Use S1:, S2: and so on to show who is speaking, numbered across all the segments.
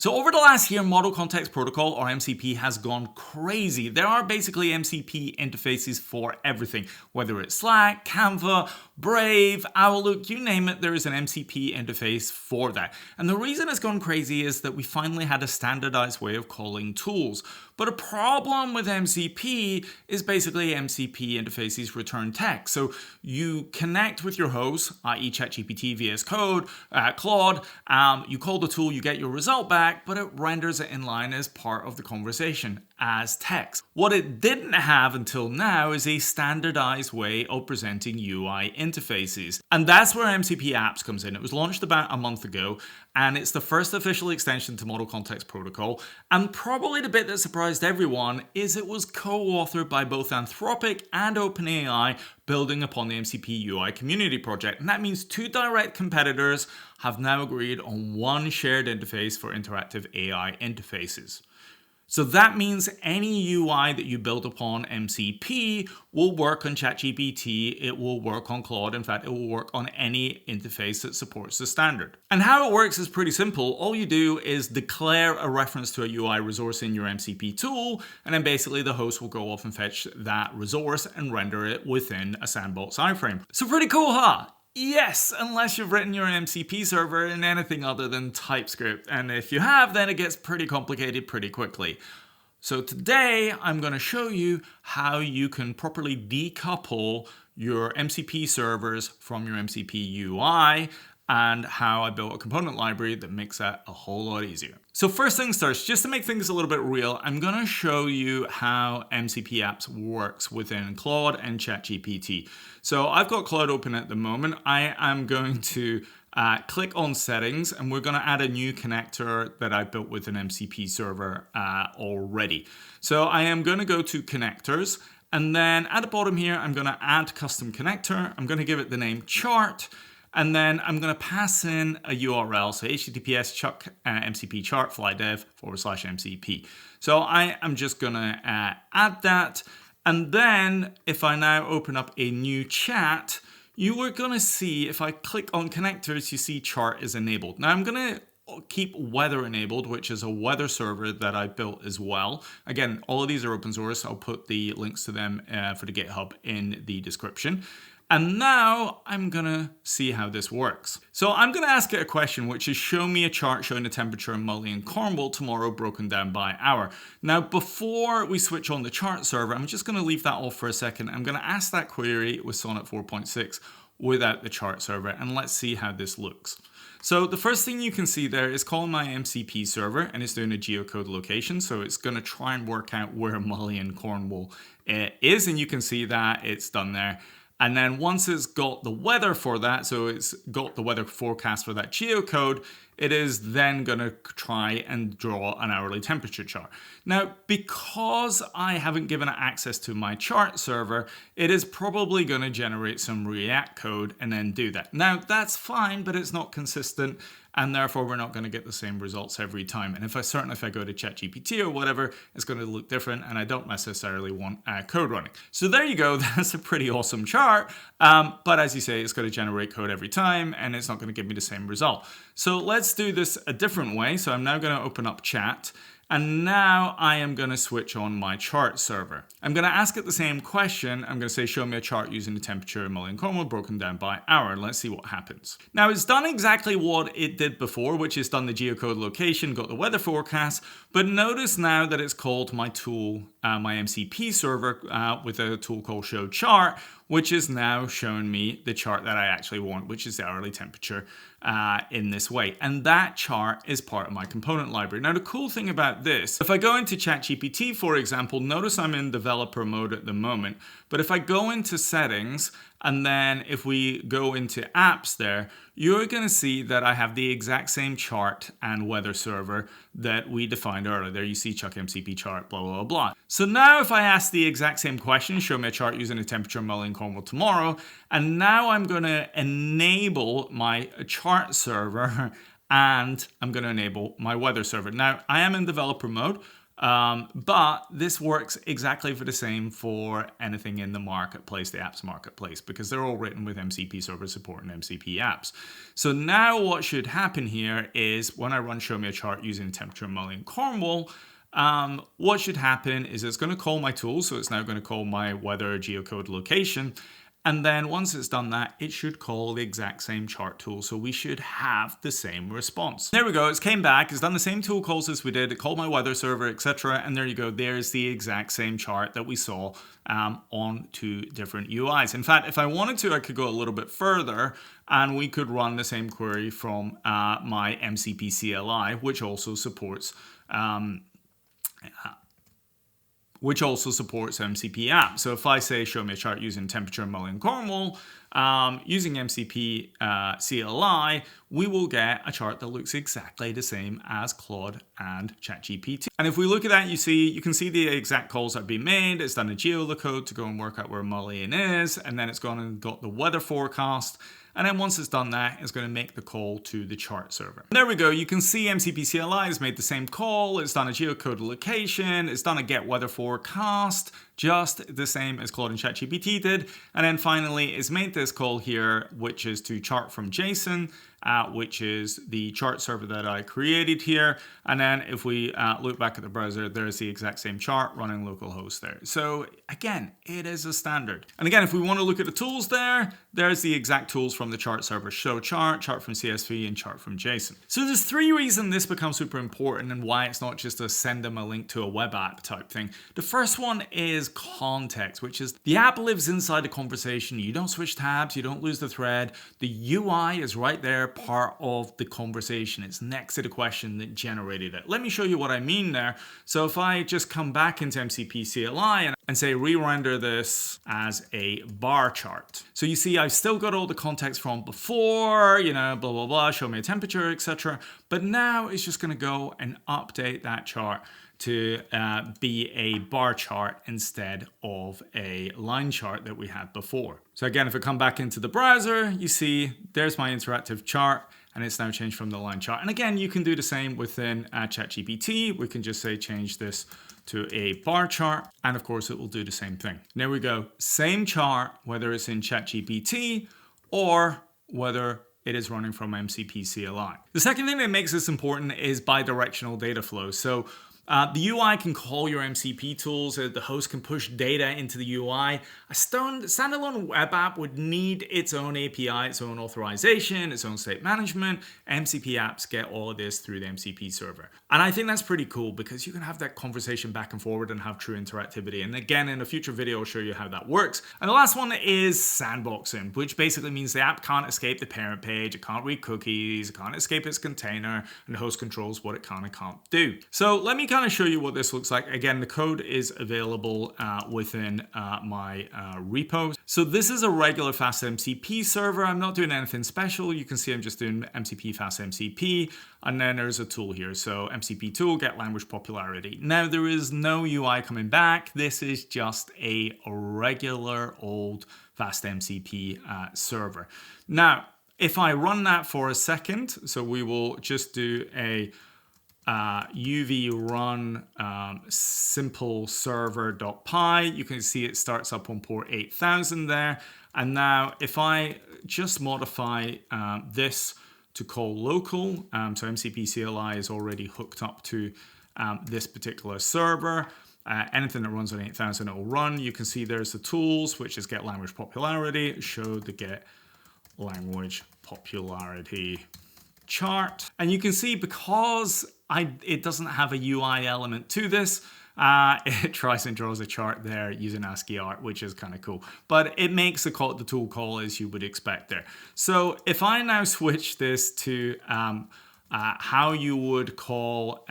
S1: So over the last year, Model Context Protocol, or MCP, has gone crazy. There are basically MCP interfaces for everything, whether it's Slack, Canva, Brave, Outlook, you name it, there is an MCP interface for that. And the reason it's gone crazy is that we finally had a standardized way of calling tools. But a problem with MCP is basically MCP interfaces return text. So you connect with your host, i.e. ChatGPT, VS Code, Claude, you call the tool, you get your result back, but it renders it in line as part of the conversation as text. What it didn't have until now is a standardized way of presenting UI interfaces. And that's where MCP Apps comes in. It was launched about a month ago, and it's the first official extension to Model Context Protocol. And probably the bit that surprised everyone is it was co-authored by both Anthropic and OpenAI, building upon the MCP-ui community project. And that means two direct competitors have now agreed on one shared interface for interactive AI interfaces. So that means any UI that you build upon MCP will work on ChatGPT, it will work on Claude, in fact, it will work on any interface that supports the standard. And how it works is pretty simple. All you do is declare a reference to a UI resource in your MCP tool, and then basically the host will go off and fetch that resource and render it within a sandbox iframe. So pretty cool, huh? Yes, unless you've written your MCP server in anything other than TypeScript. And if you have, then it gets pretty complicated pretty quickly. So today, I'm going to show you how you can properly decouple your MCP servers from your MCP UI, and how I built a component library that makes that a whole lot easier. So first things first, just to make things a little bit real, I'm going to show you how MCP Apps works within Claude and ChatGPT. So I've got Claude open at the moment. I am going to click on settings, and we're going to add a new connector that I built with an MCP server already. So I am going to go to connectors, and then at the bottom here, I'm going to add custom connector. I'm going to give it the name chart. And then I'm going to pass in a URL, so https chuk-mcp chart flydev /MCP. So I am just going to add that. And then if I now open up a new chat, you are going to see, if I click on connectors, you see chart is enabled. Now I'm going to keep weather enabled, which is a weather server that I built as well. Again, all of these are open source. I'll put the links to them for the GitHub in the description. And now I'm gonna see how this works. So I'm gonna ask it a question, which is show me a chart showing the temperature in Mully and Cornwall tomorrow broken down by hour. Now, before we switch on the chart server, I'm just gonna leave that off for a second. I'm gonna ask that query with Sonnet 4.6 without the chart server, and let's see how this looks. So the first thing you can see there is calling my MCP server, and it's doing a geocode location. So it's going to try and work out where Mully and Cornwall is, and you can see that it's done there. And then once it's got the weather for that, so it's got the weather forecast for that geocode, it is then going to try and draw an hourly temperature chart. Now, because I haven't given it access to my chart server, it is probably going to generate some React code and then do that. Now, that's fine, but it's not consistent, and therefore we're not going to get the same results every time. And if I go to ChatGPT or whatever, it's going to look different, and I don't necessarily want code running. So there you go. That's a pretty awesome chart. But as you say, it's going to generate code every time, and it's not going to give me the same result. So let's do this a different way. So I'm now going to open up chat. And now I am going to switch on my chart server. I'm going to ask it the same question. I'm going to say, show me a chart using the temperature in Mully and Cornwall broken down by hour. Let's see what happens. Now, it's done exactly what it did before, which is done the geocode location, got the weather forecast. But notice now that it's called my tool, my MCP server with a tool called show chart, which is now showing me the chart that I actually want, which is the hourly temperature in this way. And that chart is part of my component library. Now, the cool thing about this, if I go into ChatGPT, for example, notice I'm in developer mode at the moment, but if I go into settings, and then if we go into apps there, you're going to see that I have the exact same chart and weather server that we defined earlier. There you see chuk-mcp chart, blah, blah, blah. So now if I ask the exact same question, show me a chart using the temperature in Mully and Cornwall tomorrow, and now I'm going to enable my chart server and I'm going to enable my weather server. Now I am in developer mode. But this works exactly for the same for anything in the marketplace, the apps marketplace, because they're all written with MCP server support and MCP apps. So now what should happen here is when I run show me a chart using temperature Mully and Cornwall, what should happen is it's going to call my tool. So it's now going to call my weather geocode location. And then once it's done that, it should call the exact same chart tool. So we should have the same response. There we go. It's came back. It's done the same tool calls as we did. It called my weather server, etc. And there you go. There's the exact same chart that we saw on two different UIs. In fact, if I wanted to, I could go a little bit further and we could run the same query from my MCP-CLI, which also supports MCP Apps. So if I say show me a chart using temperature Mully and Cornwall, using MCP CLI, we will get a chart that looks exactly the same as Claude and ChatGPT. And if we look at that, you can see the exact calls that have been made. It's done a geolocode to go and work out where Mully is, and then it's gone and got the weather forecast. And then once it's done that, it's going to make the call to the chart server. There we go. You can see MCP CLI has made the same call. It's done a geocode location. It's done a get weather forecast, just the same as Claude and ChatGPT did. And then finally, it's made this call here, which is to chart from JSON, which is the chart server that I created here. And then if we look back at the browser, there's the exact same chart running localhost there. So again, it is a standard. And again, if we want to look at the tools there, there's the exact tools from the chart server: show chart, chart from CSV, and chart from JSON. So there's three reasons this becomes super important and why it's not just a send them a link to a web app type thing. The first one is context, which is the app lives inside the conversation. You don't switch tabs, you don't lose the thread. The UI is right there, part of the conversation. It's next to the question that generated it. Let me show you what I mean there. So if I just come back into MCP CLI and say re-render this as a bar chart. So you see I've still got all the context from before, blah, blah, blah, show me a temperature, etc. But now it's just going to go and update that chart to be a bar chart instead of a line chart that we had before. So again, if I come back into the browser, you see there's my interactive chart and it's now changed from the line chart. And again, you can do the same within ChatGPT. We can just say change this to a bar chart, and of course it will do the same thing. There we go. Same chart, whether it's in ChatGPT or whether it is running from MCP CLI. The second thing that makes this important is bidirectional data flow. So the UI can call your MCP tools. The host can push data into the UI. A standalone web app would need its own API, its own authorization, its own state management. MCP apps get all of this through the MCP server. And I think that's pretty cool because you can have that conversation back and forward and have true interactivity. And again, in a future video, I'll show you how that works. And the last one is sandboxing, which basically means the app can't escape the parent page. It can't read cookies. It can't escape its container. And the host controls what it can and can't do. So let me kind of show you what this looks like. Again, the code is available within my repo. So this is a regular fastmcp server. I'm not doing anything special. You can see I'm just doing MCP fastmcp, and then there's a tool here. So MCP tool, get language popularity. Now there is no UI coming back. This is just a regular old fastmcp server. Now, if I run that for a second, so we will just do a uv run simple server.py. You can see it starts up on port 8000 there. And now if I just modify this to call local, so MCP CLI is already hooked up to this particular server. Anything that runs on 8000 it will run. You can see there's the tools, which is get language popularity, show the get language popularity chart. And you can see because it doesn't have a UI element to this, it tries and draws a chart there using ASCII art, which is kind of cool. But it makes the tool call as you would expect there. So if I now switch this to how you would call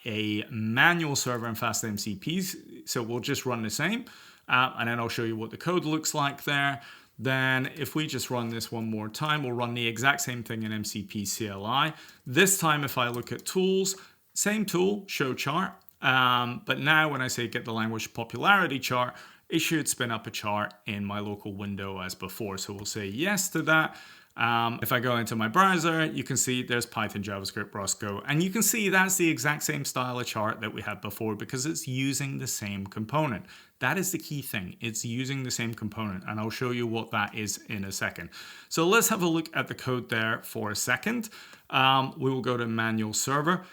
S1: a manual server in fastmcp, so we'll just run the same, and then I'll show you what the code looks like there. Then if we just run this one more time, we'll run the exact same thing in MCP CLI. This time, if I look at tools, same tool, show chart. But now when I say get the language popularity chart, it should spin up a chart in my local window as before. So we'll say yes to that. If I go into my browser, you can see there's Python, JavaScript, Rust, Go, and you can see that's the exact same style of chart that we had before because it's using the same component. That is the key thing. It's using the same component, and I'll show you what that is in a second. So let's have a look at the code there for a second. We will go to manual server.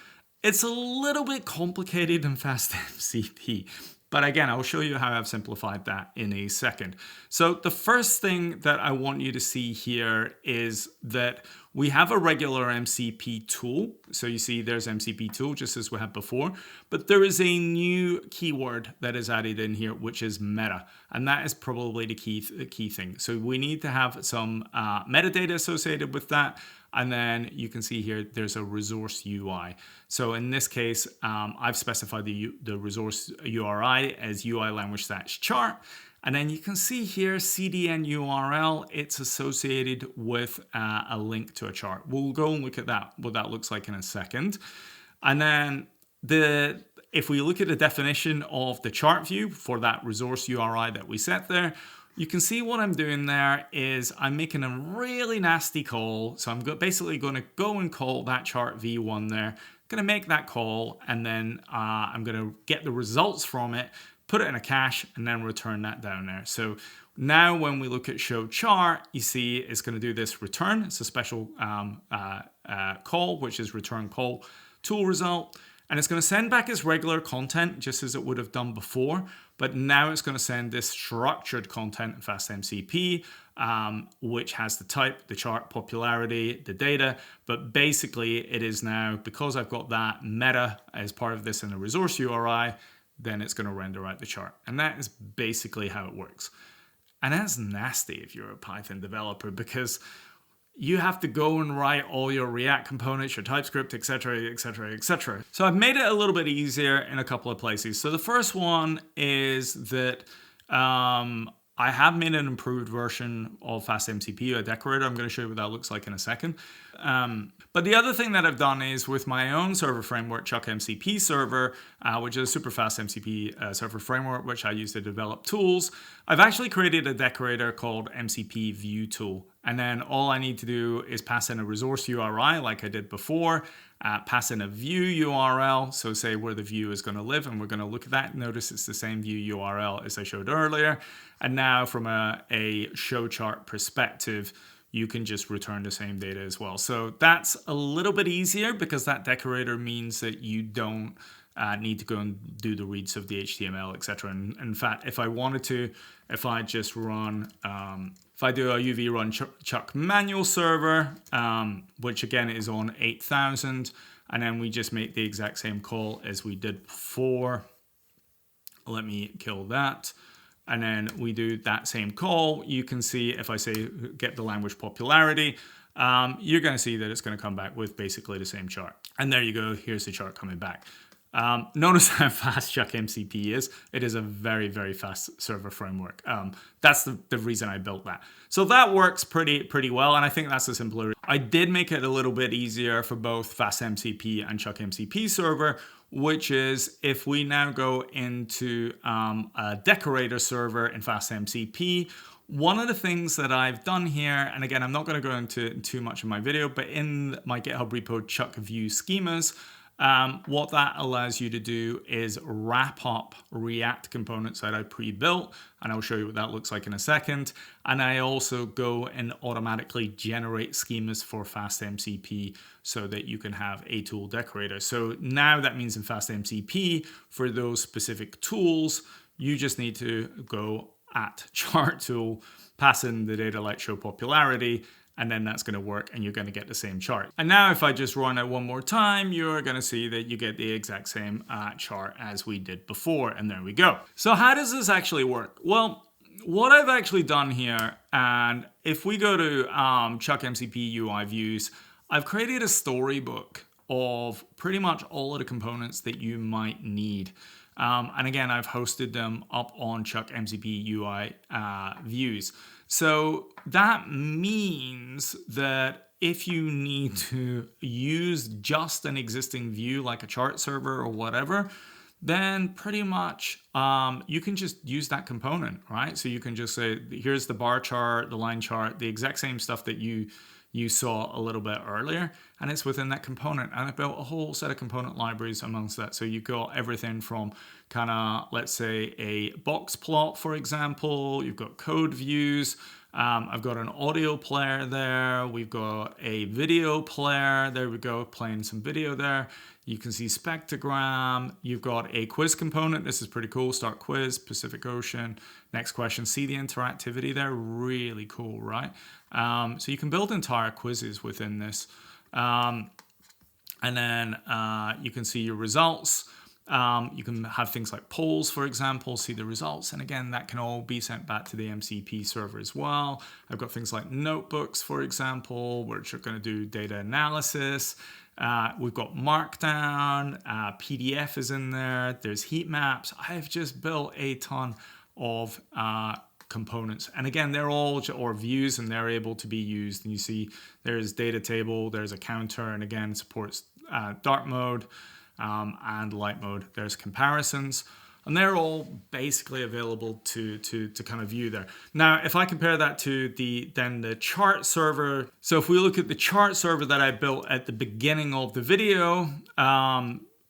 S1: It's a little bit complicated in fastmcp. But again, I'll show you how I've simplified that in a second. So the first thing that I want you to see here is that we have a regular MCP tool. So you see there's MCP tool, just as we had before. But there is a new keyword that is added in here, which is meta. And that is probably the key thing. So we need to have some metadata associated with that. And then you can see here, there's a resource UI. So in this case, I've specified the resource URI as UI language /chart. And then you can see here, CDN URL, it's associated with a link to a chart. We'll go and look at that, what that looks like in a second. And then if we look at the definition of the chart view for that resource URI that we set there, you can see what I'm doing there is I'm making a really nasty call. So I'm basically going to go and call that chart v1 there. I'm going to make that call, and then I'm going to get the results from it, put it in a cache, and then return that down there. So now when we look at show chart, you see it's going to do this return. It's a special call, which is return call tool result. And it's going to send back its regular content, just as it would have done before. But now it's going to send this structured content in fastmcp, which has the type, the chart popularity, the data. But basically, it is now, because I've got that meta as part of this in the resource URI, then it's going to render out the chart. And that is basically how it works. And that's nasty if you're a Python developer, because you have to go and write all your React components, your TypeScript, etc., etc., etc. So I've made it a little bit easier in a couple of places. So the first one is that I have made an improved version of fastmcp, a decorator. I'm going to show you what that looks like in a second. But the other thing that I've done is with my own server framework, chuk-mcp server, which is a super fast MCP server framework, which I use to develop tools. I've actually created a decorator called MCP view tool. And then all I need to do is pass in a resource URI like I did before, pass in a view URL, so say where the view is going to live, and we're going to look at that. Notice it's the same view URL as I showed earlier. And now from a show chart perspective, you can just return the same data as well. So that's a little bit easier because that decorator means that you don't need to go and do the reads of the HTML, etc. And in fact, if I wanted to, if I just run, if I do a UV run chuk manual server, which again is on 8000, and then we just make the exact same call as we did before. Let me kill that. And then we do that same call. You can see if I say get the language popularity, you're going to see that it's going to come back with basically the same chart. And there you go. Here's the chart coming back. Notice how fast chuk-mcp is. It is a very, very fast server framework. That's the reason I built that. So that works pretty well, and I think that's the simpler. I did make it a little bit easier for both fastmcp and chuk-mcp server, which is if we now go into a decorator server in fastmcp, one of the things that I've done here, and again, I'm not going to go into too much of my video, but in my GitHub repo chuk view schemas, what that allows you to do is wrap up React components that I pre-built, and I'll show you what that looks like in a second. And I also go and automatically generate schemas for fastmcp so that you can have a tool decorator. So now that means in fastmcp, for those specific tools, you just need to go at chart tool, pass in the data like show popularity, and then that's going to work and you're going to get the same chart. And now if I just run it one more time, you're going to see that you get the exact same chart as we did before. And there we go. So how does this actually work? Well, what I've actually done here, and if we go to chuk-mcp-ui views, I've created a storybook of pretty much all of the components that you might need. And again, I've hosted them up on chuk-mcp-ui views. So that means that if you need to use just an existing view like a chart server or whatever, then pretty much you can just use that component, right? So you can just say, here's the bar chart, the line chart, the exact same stuff that you saw a little bit earlier, and it's within that component. And I built a whole set of component libraries amongst that. So you've got everything from kind of, let's say, a box plot, for example. You've got code views. I've got an audio player there. We've got a video player. There we go, playing some video there. You can see spectrogram. You've got a quiz component. This is pretty cool. Start quiz, Pacific Ocean. Next question. See the interactivity there? Really cool, right? So you can build entire quizzes within this. And then you can see your results. You can have things like polls, for example, see the results. And again, that can all be sent back to the MCP server as well. I've got things like notebooks, for example, which are going to do data analysis. We've got Markdown, PDF is in there. There's heat maps. I've just built a ton of components. And again, they're all, or views, and they're able to be used. And you see there's data table, there's a counter, and again, supports dark mode. And light mode. There's comparisons, and they're all basically available to kind of view there. Now, if I compare that to the chart server, so if we look at the chart server that I built at the beginning of the video,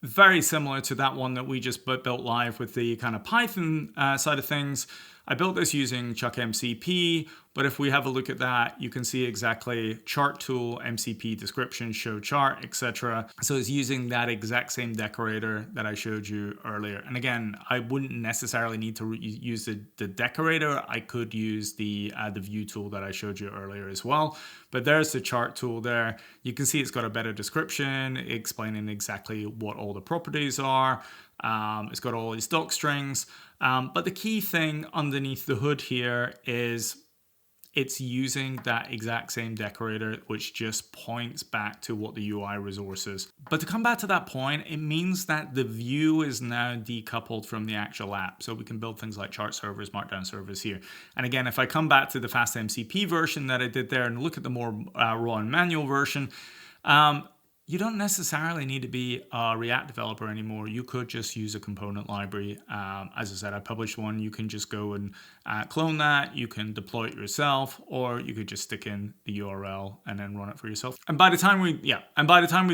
S1: very similar to that one that we just built live with the kind of Python side of things. I built this using chuk-mcp, but if we have a look at that, you can see exactly chart tool, MCP description, show chart, etc. So it's using that exact same decorator that I showed you earlier. And again, I wouldn't necessarily need to use the decorator. I could use the view tool that I showed you earlier as well. But there's the chart tool there. You can see it's got a better description explaining exactly what all the properties are. It's got all these doc strings. But the key thing underneath the hood here is it's using that exact same decorator, which just points back to what the UI resource is. But to come back to that point, it means that the view is now decoupled from the actual app. So we can build things like chart servers, markdown servers here. And again, if I come back to the fastmcp version that I did there and look at the more raw and manual version, you don't necessarily need to be a React developer anymore. You could just use a component library. As I said, I published one. You can just go and clone that. You can deploy it yourself, or you could just stick in the URL and then run it for yourself. And by the time we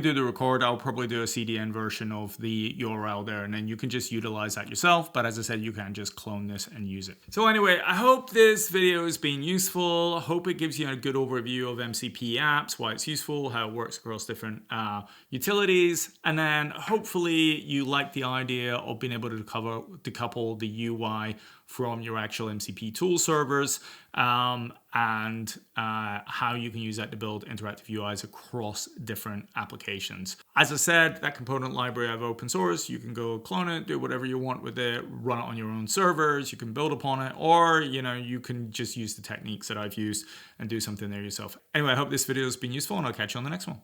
S1: do the record, I'll probably do a CDN version of the URL there, and then you can just utilize that yourself. But as I said, you can just clone this and use it. So anyway, I hope this video has been useful. I hope it gives you a good overview of MCP apps, why it's useful, how it works across different utilities, and then hopefully you like the idea of being able to decouple the UI from your actual MCP tool servers, and how you can use that to build interactive UIs across different applications. As I said, that component library I've open source. You can go clone it, do whatever you want with it, run it on your own servers, you can build upon it, or you can just use the techniques that I've used and do something there yourself. Anyway, I hope this video has been useful, and I'll catch you on the next one.